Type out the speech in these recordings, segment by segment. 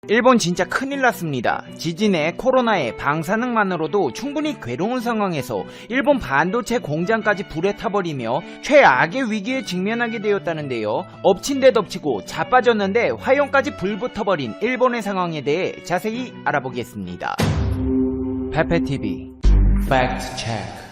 일본 진짜 큰일 났습니다. 지진에 코로나에 방사능만으로도 충분히 괴로운 상황에서 일본 반도체 공장까지 불에 타버리며 최악의 위기에 직면하게 되었다는데요. 엎친 데 덮치고 자빠졌는데 화염까지 불붙어버린 일본의 상황에 대해 자세히 알아보겠습니다. 페페TV 팩트 체크.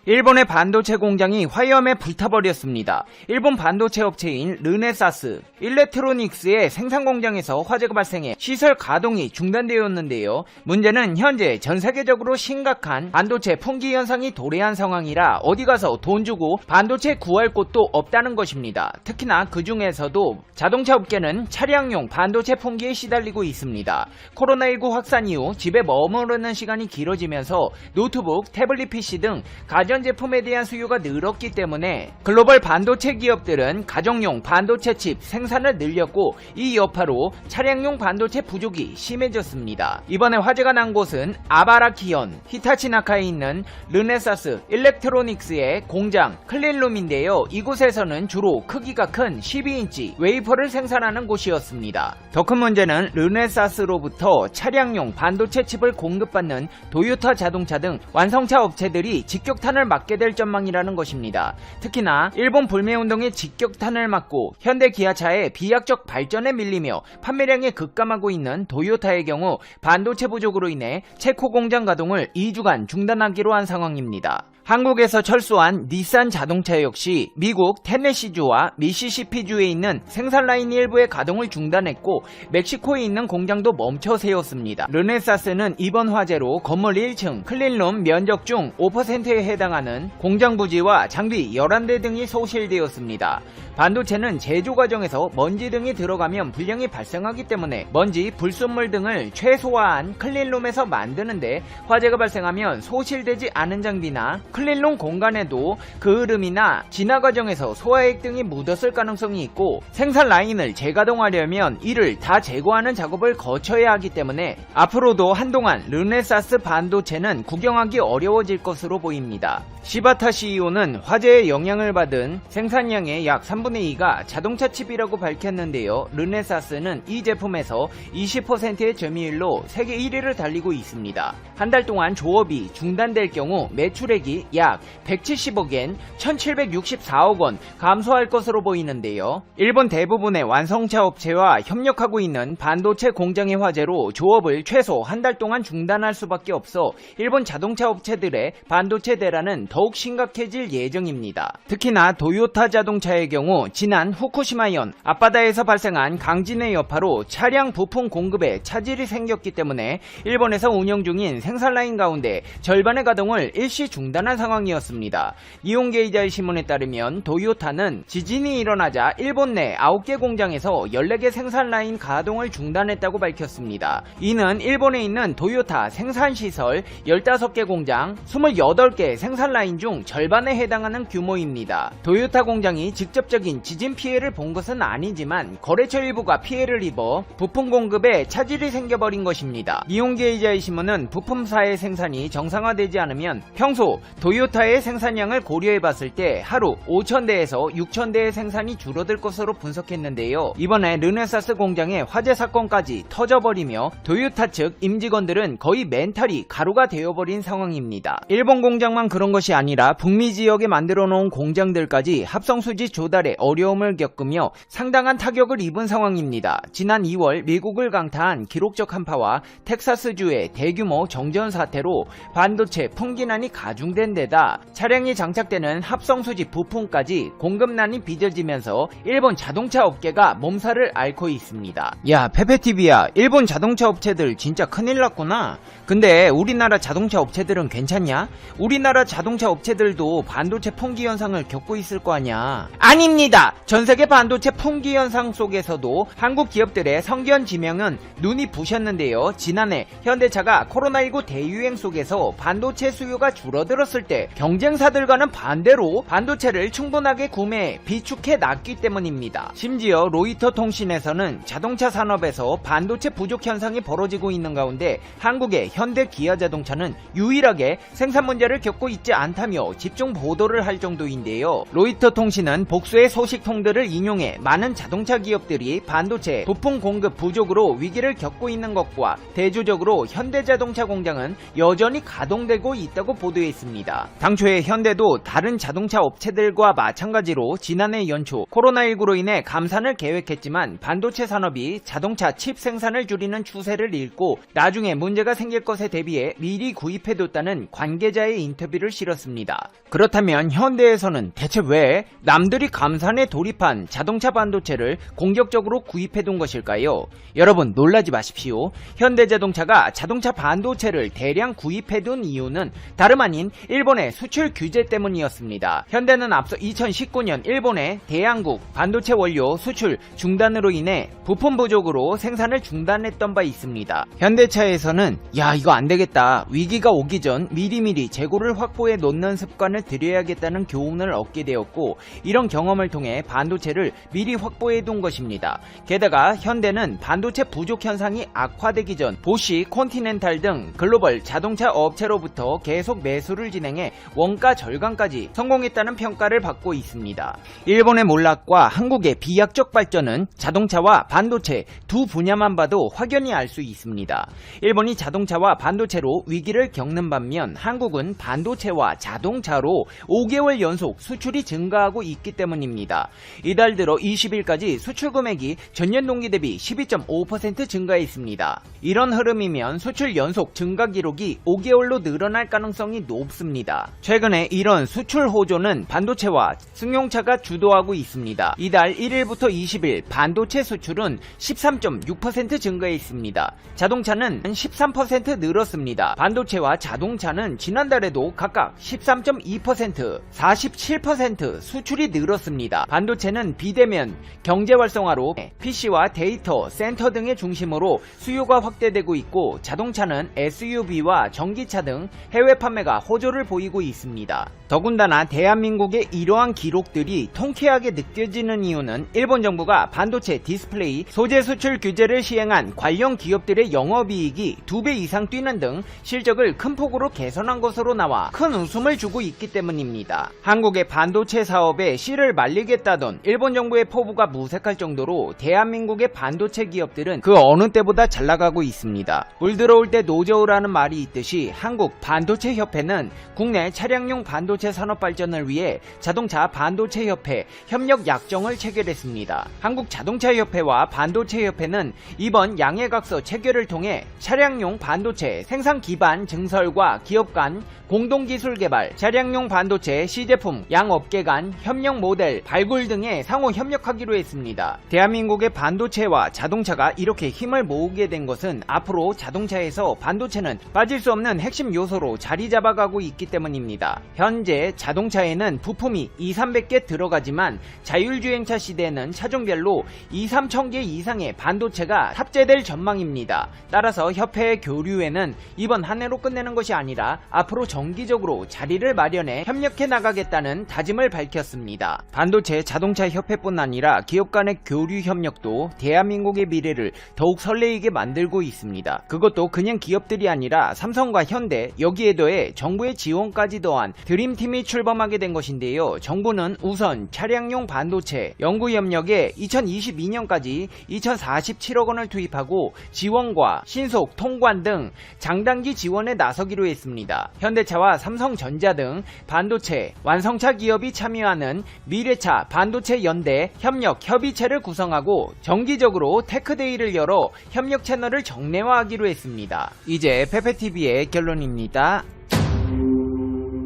일본의 반도체 공장이 화염에 불타버렸습니다. 일본 반도체 업체인 르네사스 일렉트로닉스의 생산 공장에서 화재가 발생해 시설 가동이 중단되었는데요. 문제는 현재 전 세계적으로 심각한 반도체 품귀 현상이 도래한 상황이라 어디 가서 돈 주고 반도체 구할 곳도 없다는 것입니다. 특히나 그 중에서도 자동차 업계는 차량용 반도체 품귀에 시달리고 있습니다. 코로나19 확산 이후 집에 머무르는 시간이 길어지면서 노트북, 태블릿 PC 등 가전제품에 대한 수요가 늘었기 때문에 글로벌 반도체 기업들은 가정용 반도체 칩 생산을 늘렸고 이 여파로 차량용 반도체 부족이 심해졌습니다. 이번에 화재가 난 곳은 아바라키현 히타치나카에 있는 르네사스 일렉트로닉스의 공장 클린룸인데요. 이곳에서는 주로 크기가 큰 12인치 웨이퍼를 생산하는 곳이었습니다. 더 큰 문제는 르네사스로부터 차량용 반도체 칩을 공급받는 도요타 자동차 등 완성차 업체들이 직격탄을 맞게 될 전망이라는 것입니다. 특히나 일본 불매운동의 직격탄을 맞고 현대 기아차의 비약적 발전에 밀리며 판매량이 급감하고 있는 도요타의 경우 반도체 부족으로 인해 체코 공장 가동을 2주간 중단하기로 한 상황입니다. 한국에서 철수한 닛산 자동차 역시 미국 테네시주와 미시시피주에 있는 생산 라인 일부의 가동을 중단했고 멕시코에 있는 공장도 멈춰 세웠습니다. 르네사스는 이번 화재로 건물 1층 클린룸 면적 중 5%에 해당하는 공장 부지와 장비 11대 등이 소실되었습니다. 반도체는 제조 과정에서 먼지 등이 들어가면 불량이 발생하기 때문에 먼지, 불순물 등을 최소화한 클린룸에서 만드는데 화재가 발생하면 소실되지 않은 장비나 클린룸 공간에도 그을음이나 진화 과정에서 소화액 등이 묻었을 가능성이 있고 생산 라인을 재가동하려면 이를 다 제거하는 작업을 거쳐야 하기 때문에 앞으로도 한동안 르네사스 반도체는 구경하기 어려워질 것으로 보입니다. 시바타 CEO는 화재의 영향을 받은 생산량의 약 3분의 2가 자동차 칩이라고 밝혔는데요. 르네사스는 이 제품에서 20%의 점유율로 세계 1위를 달리고 있습니다. 한 달 동안 조업이 중단될 경우 매출액이 약 170억엔 1764억 원 감소할 것으로 보이는데요. 일본 대부분의 완성차 업체와 협력하고 있는 반도체 공장의 화재로 조업을 최소 한 달 동안 중단할 수밖에 없어 일본 자동차 업체들의 반도체 대란은 더욱 심각해질 예정입니다. 특히나 도요타 자동차의 경우 지난 후쿠시마현 앞바다에서 발생한 강진의 여파로 차량 부품 공급에 차질이 생겼기 때문에 일본에서 운영 중인 생산 라인 가운데 절반의 가동을 일시 중단한 상황이었습니다. 이온게이자의 신문에 따르면 도요타는 지진이 일어나자 일본 내 9개 공장에서 14개 생산 라인 가동을 중단했다고 밝혔습니다. 이는 일본에 있는 도요타 생산시설 15개 공장 28개 생산 라인 중 절반에 해당하는 규모입니다. 도요타 공장이 직접적인 지진 피해를 본 것은 아니지만 거래처 일부가 피해를 입어 부품 공급에 차질이 생겨버린 것입니다. 이온게이자의 신문은 부품사의 생산이 정상화되지 않으면 평소 도요타의 생산량을 고려해봤을 때 하루 5,000대에서 6,000대의 생산이 줄어들 것으로 분석했는데요. 이번에 르네사스 공장의 화재 사건까지 터져버리며 도요타 측 임직원들은 거의 멘탈이 가루가 되어버린 상황입니다. 일본 공장만 그런 것이 아니라 북미 지역에 만들어 놓은 공장들까지 합성수지 조달에 어려움을 겪으며 상당한 타격을 입은 상황입니다. 지난 2월 미국을 강타한 기록적 한파와 텍사스주의 대규모 정전 사태로 반도체 품귀난이 가중된 데다 차량이 장착되는 합성수지 부품까지 공급난이 빚어지면서 일본 자동차 업계가 몸살을 앓고 있습니다. 야, 페페TV야, 일본 자동차 업체들 진짜 큰일 났구나. 근데 우리나라 자동차 업체들은 괜찮냐? 우리나라 자동차 업체들도 반도체 품귀 현상을 겪고 있을 거 아냐? 아닙니다. 전세계 반도체 품귀 현상 속에서도 한국 기업들의 성견 지명은 눈이 부셨는데요. 지난해 현대차가 코로나19 대유행 속에서 반도체 수요가 줄어들었을 때 경쟁사들과는 반대로 반도체를 충분하게 구매해 비축해 놨기 때문입니다. 심지어 로이터 통신에서는 자동차 산업에서 반도체 부족 현상이 벌어지고 있는 가운데 한국의 현대 기아 자동차는 유일하게 생산 문제를 겪고 있지 않다 않다며 집중 보도를 할 정도인데요. 로이터 통신은 복수의 소식통들을 인용해 많은 자동차 기업들이 반도체 부품 공급 부족으로 위기를 겪고 있는 것과 대조적으로 현대자동차 공장은 여전히 가동되고 있다고 보도했습니다. 당초에 현대도 다른 자동차 업체들과 마찬가지로 지난해 연초 코로나19로 인해 감산을 계획했지만 반도체 산업이 자동차 칩 생산을 줄이는 추세를 읽고 나중에 문제가 생길 것에 대비해 미리 구입해뒀다는 관계자의 인터뷰를 실었습니다. 그렇다면 현대에서는 대체 왜 남들이 감산에 돌입한 자동차 반도체를 공격적으로 구입해둔 것일까요? 여러분 놀라지 마십시오. 현대자동차가 자동차 반도체를 대량 구입해둔 이유는 다름 아닌 일본의 수출 규제 때문이었습니다. 현대는 앞서 2019년 일본의 대양국 반도체 원료 수출 중단으로 인해 부품 부족으로 생산을 중단했던 바 있습니다. 현대차에서는 야 이거 안되겠다, 위기가 오기 전 미리미리 재고를 확보해 놓는 습관을 들여야겠다는 교훈을 얻게 되었고, 이런 경험을 통해 반도체를 미리 확보해 둔 것입니다. 게다가 현대는 반도체 부족 현상이 악화되기 전 보쉬, 컨티넨탈 등 글로벌 자동차 업체로부터 계속 매수를 진행해 원가 절감까지 성공했다는 평가를 받고 있습니다. 일본의 몰락과 한국의 비약적 발전은 자동차와 반도체 두 분야만 봐도 확연히 알 수 있습니다. 일본이 자동차와 반도체로 위기를 겪는 반면 한국은 반도체와 자동차로 5개월 연속 수출이 증가하고 있기 때문입니다. 이달 들어 20일까지 수출 금액이 전년 동기 대비 12.5% 증가했습니다. 이런 흐름이면 수출 연속 증가 기록이 5개월로 늘어날 가능성이 높습니다. 최근에 이런 수출 호조는 반도체와 승용차가 주도하고 있습니다. 이달 1일부터 20일 반도체 수출은 13.6% 증가했습니다. 자동차는 13% 늘었습니다. 반도체와 자동차는 지난달에도 각각 13.2%, 47% 수출이 늘었습니다. 반도체는 비대면 경제 활성화로 PC와 데이터 센터 등의 중심으로 수요가 확대되고 있고, 자동차는 SUV와 전기차 등 해외 판매가 호조를 보이고 있습니다. 더군다나 대한민국의 이러한 기록들이 통쾌하게 느껴지는 이유는 일본 정부가 반도체 디스플레이 소재 수출 규제를 시행한 관련 기업들의 영업이익이 2배 이상 뛰는 등 실적을 큰 폭으로 개선한 것으로 나와 큰 웃음을 주고 있기 때문입니다. 한국의 반도체 사업에 씨를 말리겠다던 일본 정부의 포부가 무색할 정도로 대한민국의 반도체 기업들은 그 어느 때보다 잘 나가고 있습니다. 물 들어올 때 노저우라는 말이 있듯이 한국 반도체 협회는 국내 차량용 반도체 산업 발전을 위해 자동차 반도체 협회 협력 약정을 체결했습니다. 한국 자동차 협회와 반도체 협회는 이번 양해각서 체결을 통해 차량용 반도체 생산 기반 증설과 기업 간 공동기술 개발, 차량용 반도체 시제품 양업계 간 협력 모델 발굴 등에 상호 협력하기로 했습니다. 대한민국의 반도체와 자동차가 이렇게 힘을 모으게 된 것은 앞으로 자동차에서 반도체는 빠질 수 없는 핵심 요소로 자리 잡아가고 있기 때문입니다. 현재 자동차에는 부품이 2,300개 들어가지만 자율주행차 시대에는 차종별로 2,3,000개 이상의 반도체가 탑재될 전망입니다. 따라서 협회의 교류에는 이번 한 해로 끝내는 것이 아니라 앞으로 정기적으로 자리를 마련해 협력해 나가겠다는 다짐을 밝혔습니다. 반도체 자동차 협회뿐 아니라 기업 간의 교류 협력도 대한민국의 미래를 더욱 설레이게 만들고 있습니다. 그것도 그냥 기업들이 아니라 삼성과 현대, 여기에 더해 정부의 지원까지 더한 드림팀이 출범하게 된 것인데요. 정부는 우선 차량용 반도체 연구 협력에 2022년까지 2,047억 원을 투입하고 지원과 신속, 통관 등 장단기 지원에 나서기로 했습니다. 현대차와 삼성전자 등 반도체 완성차 기업이 참여하는 미래차 반도체 연대 협력 협의체를 구성하고 정기적으로 테크데이를 열어 협력 채널을 정례화하기로 했습니다. 이제 페페TV의 결론입니다.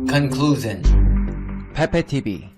Conclusion. 페페TV.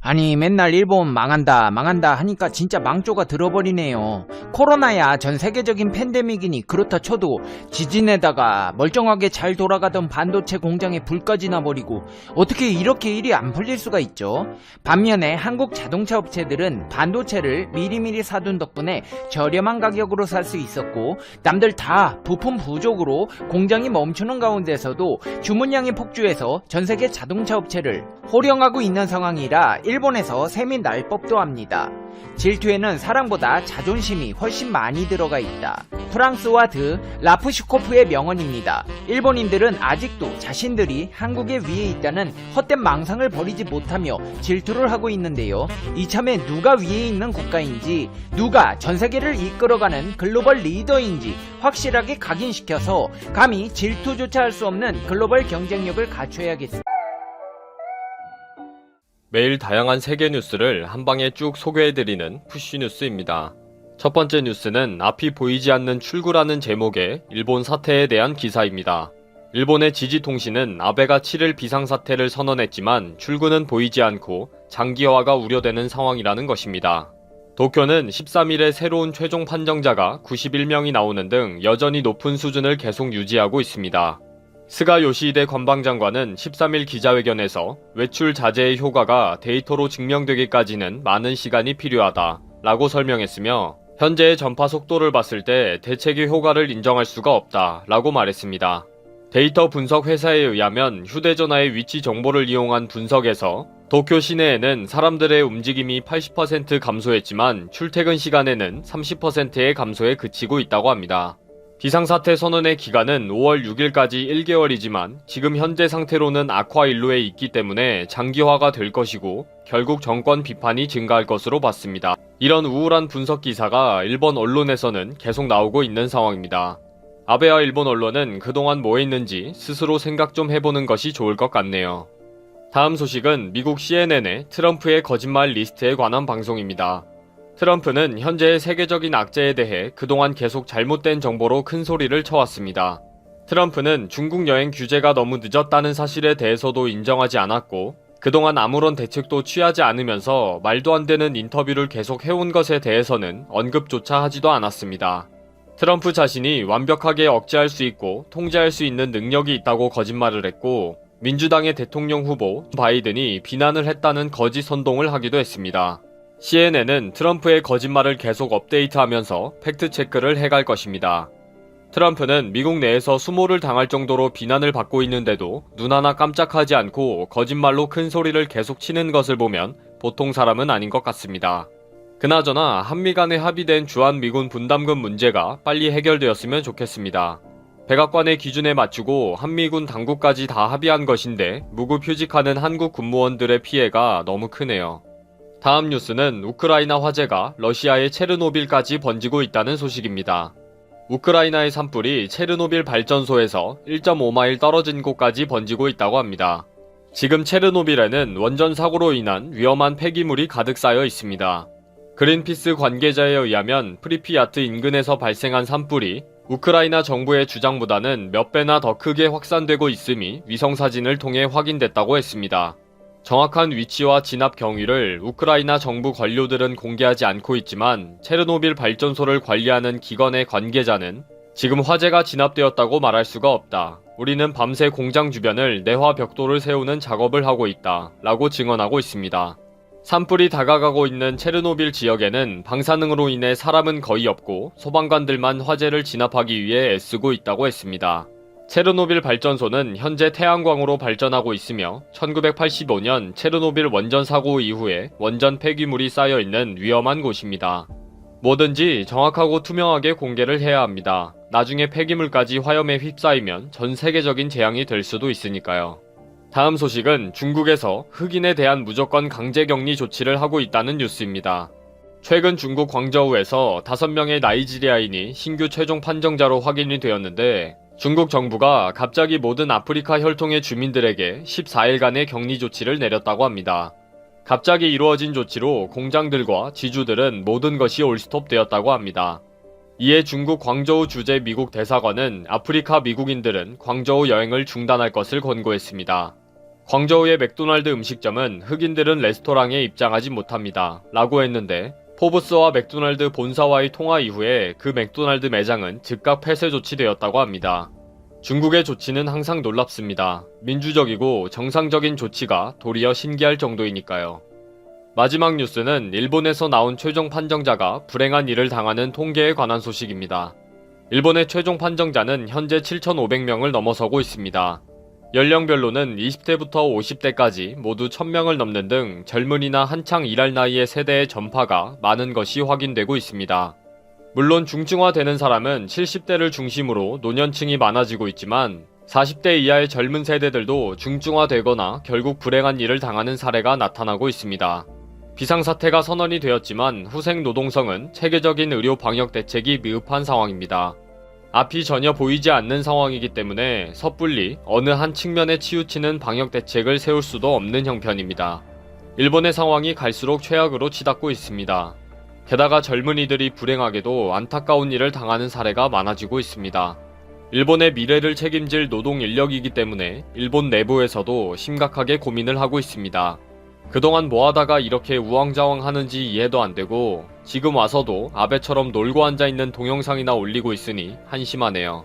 아니 맨날 일본 망한다 하니까 진짜 망조가 들어버리네요. 코로나야 전 세계적인 팬데믹이니 그렇다 쳐도 지진에다가 멀쩡하게 잘 돌아가던 반도체 공장에 불까지 나버리고 어떻게 이렇게 일이 안 풀릴 수가 있죠. 반면에 한국 자동차 업체들은 반도체를 미리미리 사둔 덕분에 저렴한 가격으로 살 수 있었고, 남들 다 부품 부족으로 공장이 멈추는 가운데서도 주문량이 폭주해서 전세계 자동차 업체를 호령하고 있는 상황이라 일본에서 셈이 날 법도 합니다. 질투에는 사랑보다 자존심이 훨씬 많이 들어가 있다. 프랑스와 드 라프슈코프의 명언입니다. 일본인들은 아직도 자신들이 한국의 위에 있다는 헛된 망상을 버리지 못하며 질투를 하고 있는데요. 이참에 누가 위에 있는 국가인지, 누가 전세계를 이끌어가는 글로벌 리더인지 확실하게 각인시켜서 감히 질투조차 할 수 없는 글로벌 경쟁력을 갖춰야겠습니다. 매일 다양한 세계 뉴스를 한 방에 쭉 소개해드리는 푸쉬뉴스입니다. 첫 번째 뉴스는 앞이 보이지 않는 출구라는 제목의 일본 사태에 대한 기사입니다. 일본의 지지통신은 아베가 7일 비상사태를 선언했지만 출구는 보이지 않고 장기화가 우려되는 상황이라는 것입니다. 도쿄는 13일에 새로운 최종 판정자가 91명이 나오는 등 여전히 높은 수준을 계속 유지하고 있습니다. 스가 요시히데 관방장관은 13일 기자회견에서 외출 자제의 효과가 데이터로 증명되기까지는 많은 시간이 필요하다 라고 설명했으며 현재의 전파 속도를 봤을 때 대책의 효과를 인정할 수가 없다 라고 말했습니다. 데이터 분석 회사에 의하면 휴대전화의 위치 정보를 이용한 분석에서 도쿄 시내에는 사람들의 움직임이 80% 감소했지만 출퇴근 시간에는 30%의 감소에 그치고 있다고 합니다. 비상사태 선언의 기간은 5월 6일까지 1개월이지만 지금 현재 상태로는 악화일로에 있기 때문에 장기화가 될 것이고 결국 정권 비판이 증가할 것으로 봤습니다. 이런 우울한 분석 기사가 일본 언론에서는 계속 나오고 있는 상황입니다. 아베와 일본 언론은 그동안 뭐 했는지 스스로 생각 좀 해보는 것이 좋을 것 같네요. 다음 소식은 미국 CNN의 트럼프의 거짓말 리스트에 관한 방송입니다. 트럼프는 현재의 세계적인 악재에 대해 그동안 계속 잘못된 정보로 큰 소리를 쳐왔습니다. 트럼프는 중국 여행 규제가 너무 늦었다는 사실에 대해서도 인정하지 않았고 그동안 아무런 대책도 취하지 않으면서 말도 안 되는 인터뷰를 계속 해온 것에 대해서는 언급조차 하지도 않았습니다. 트럼프 자신이 완벽하게 억제할 수 있고 통제할 수 있는 능력이 있다고 거짓말을 했고 민주당의 대통령 후보 바이든이 비난을 했다는 거짓 선동을 하기도 했습니다. CNN은 트럼프의 거짓말을 계속 업데이트하면서 팩트체크를 해갈 것입니다. 트럼프는 미국 내에서 수모를 당할 정도로 비난을 받고 있는데도 눈 하나 깜짝하지 않고 거짓말로 큰 소리를 계속 치는 것을 보면 보통 사람은 아닌 것 같습니다. 그나저나 한미 간에 합의된 주한미군 분담금 문제가 빨리 해결되었으면 좋겠습니다. 백악관의 기준에 맞추고 한미군 당국까지 다 합의한 것인데 무급휴직하는 한국 군무원들의 피해가 너무 크네요. 다음 뉴스는 우크라이나 화재가 러시아의 체르노빌까지 번지고 있다는 소식입니다. 우크라이나의 산불이 체르노빌 발전소에서 1.5마일 떨어진 곳까지 번지고 있다고 합니다. 지금 체르노빌에는 원전 사고로 인한 위험한 폐기물이 가득 쌓여 있습니다. 그린피스 관계자에 의하면 프리피야트 인근에서 발생한 산불이 우크라이나 정부의 주장보다는 몇 배나 더 크게 확산되고 있음이 위성사진을 통해 확인됐다고 했습니다. 정확한 위치와 진압 경위를 우크라이나 정부 관료들은 공개하지 않고 있지만 체르노빌 발전소를 관리하는 기관의 관계자는 지금 화재가 진압되었다고 말할 수가 없다. 우리는 밤새 공장 주변을 내화 벽돌을 세우는 작업을 하고 있다. 라고 증언하고 있습니다. 산불이 다가가고 있는 체르노빌 지역에는 방사능으로 인해 사람은 거의 없고 소방관들만 화재를 진압하기 위해 애쓰고 있다고 했습니다. 체르노빌 발전소는 현재 태양광으로 발전하고 있으며 1985년 체르노빌 원전 사고 이후에 원전 폐기물이 쌓여있는 위험한 곳입니다. 뭐든지 정확하고 투명하게 공개를 해야 합니다. 나중에 폐기물까지 화염에 휩싸이면 전 세계적인 재앙이 될 수도 있으니까요. 다음 소식은 중국에서 흑인에 대한 무조건 강제격리 조치를 하고 있다는 뉴스입니다. 최근 중국 광저우에서 5명의 나이지리아인이 신규 최종 판정자로 확인이 되었는데 중국 정부가 갑자기 모든 아프리카 혈통의 주민들에게 14일간의 격리 조치를 내렸다고 합니다. 갑자기 이루어진 조치로 공장들과 지주들은 모든 것이 올스톱되었다고 합니다. 이에 중국 광저우 주재 미국 대사관은 아프리카 미국인들은 광저우 여행을 중단할 것을 권고했습니다. 광저우의 맥도날드 음식점은 흑인들은 레스토랑에 입장하지 못합니다. 라고 했는데 포브스와 맥도날드 본사와의 통화 이후에 그 맥도날드 매장은 즉각 폐쇄 조치되었다고 합니다. 중국의 조치는 항상 놀랍습니다. 민주적이고 정상적인 조치가 도리어 신기할 정도이니까요. 마지막 뉴스는 일본에서 나온 최종 판정자가 불행한 일을 당하는 통계에 관한 소식입니다. 일본의 최종 판정자는 현재 7,500명을 넘어서고 있습니다. 연령별로는 20대부터 50대까지 모두 1000명을 넘는 등 젊은이나 한창 일할 나이의 세대의 전파가 많은 것이 확인되고 있습니다. 물론 중증화되는 사람은 70대를 중심으로 노년층이 많아지고 있지만 40대 이하의 젊은 세대들도 중증화되거나 결국 불행한 일을 당하는 사례가 나타나고 있습니다. 비상사태가 선언이 되었지만 후생 노동성은 체계적인 의료 방역 대책이 미흡한 상황입니다. 앞이 전혀 보이지 않는 상황이기 때문에 섣불리 어느 한 측면에 치우치는 방역 대책을 세울 수도 없는 형편입니다. 일본의 상황이 갈수록 최악으로 치닫고 있습니다. 게다가 젊은이들이 불행하게도 안타까운 일을 당하는 사례가 많아지고 있습니다. 일본의 미래를 책임질 노동 인력이기 때문에 일본 내부에서도 심각하게 고민을 하고 있습니다. 그동안 뭐하다가 이렇게 우왕좌왕 하는지 이해도 안 되고 지금 와서도 아베처럼 놀고 앉아있는 동영상이나 올리고 있으니 한심하네요.